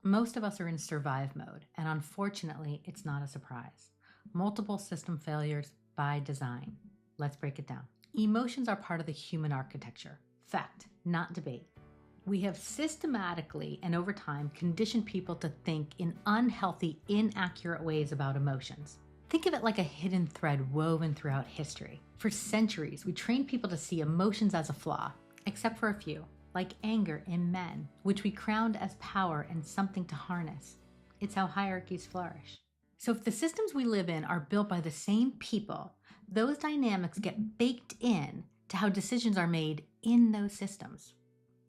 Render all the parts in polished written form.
Most of us are in survive mode, and unfortunately, it's not a surprise. Multiple system failures by design. Let's break it down. Emotions are part of the human architecture. Fact, not debate. We have systematically and over time conditioned people to think in unhealthy, inaccurate ways about emotions. Think of it like a hidden thread woven throughout history. For centuries, we trained people to see emotions as a flaw, except for a few, like anger in men, which we crowned as power and something to harness. It's how hierarchies flourish. So if the systems we live in are built by the same people, those dynamics get baked in to how decisions are made in those systems.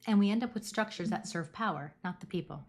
And we end up with structures that serve power, not the people.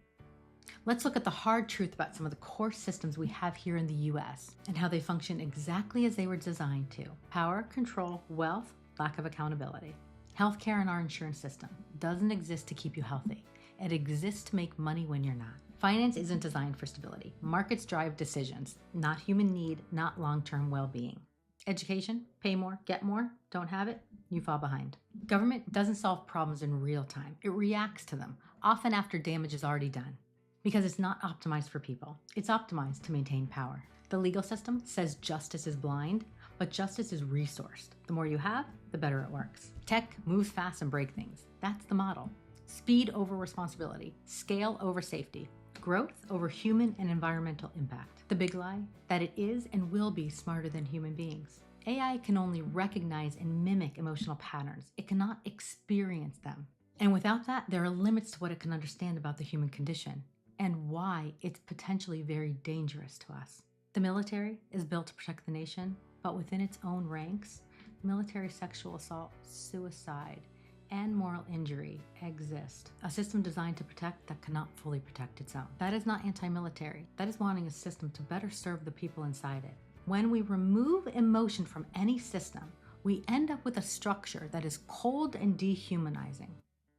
Let's look at the hard truth about some of the core systems we have here in the US and how they function exactly as they were designed to. Power, control, wealth, lack of accountability. Healthcare and our insurance system doesn't exist to keep you healthy. It exists to make money when you're not. Finance isn't designed for stability. Markets drive decisions, not human need, not long-term well-being. Education, pay more, get more, don't have it, you fall behind. Government doesn't solve problems in real time. It reacts to them, often after damage is already done. Because it's not optimized for people. It's optimized to maintain power. The legal system says justice is blind, but justice is resourced. The more you have, the better it works. Tech moves fast and breaks things. That's the model. Speed over responsibility, scale over safety, growth over human and environmental impact. The big lie, that it is and will be smarter than human beings. AI can only recognize and mimic emotional patterns. It cannot experience them. And without that, there are limits to what it can understand about the human condition and why it's potentially very dangerous to us. The military is built to protect the nation, but within its own ranks, military sexual assault, suicide, and moral injury exist. A system designed to protect that cannot fully protect itself. That is not anti-military. That is wanting a system to better serve the people inside it. When we remove emotion from any system, we end up with a structure that is cold and dehumanizing.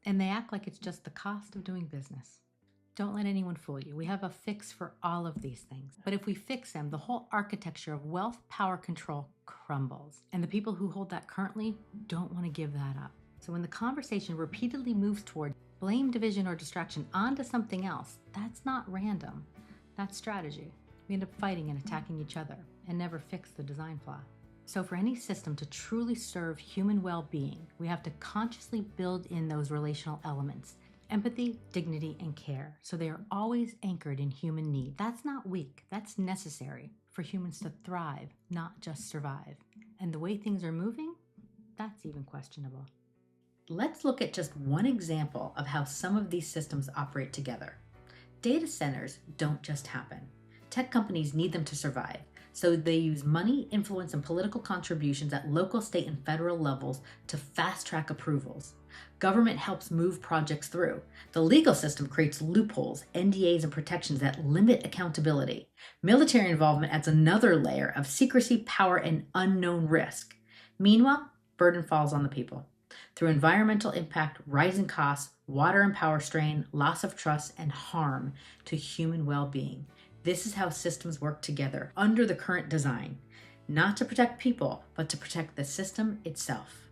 And they act like it's just the cost of doing business. Don't let anyone fool you. We have a fix for all of these things. But if we fix them, the whole architecture of wealth, power, control crumbles. And the people who hold that currently don't want to give that up. So when the conversation repeatedly moves toward blame, division, or distraction onto something else, that's not random. That's strategy. We end up fighting and attacking each other and never fix the design flaw. So for any system to truly serve human well-being, we have to consciously build in those relational elements. Empathy, dignity, and care, so they are always anchored in human need. That's not weak, that's necessary for humans to thrive, not just survive. And the way things are moving, that's even questionable. Let's look at just one example of how some of these systems operate together. Data centers don't just happen. Tech companies need them to survive, so they use money, influence, and political contributions at local, state, and federal levels to fast-track approvals. Government helps move projects through. The legal system creates loopholes, NDAs, and protections that limit accountability. Military involvement adds another layer of secrecy, power, and unknown risk. Meanwhile, burden falls on the people. Through environmental impact, rising costs, water and power strain, loss of trust, and harm to human well-being. This is how systems work together under the current design, not to protect people, but to protect the system itself.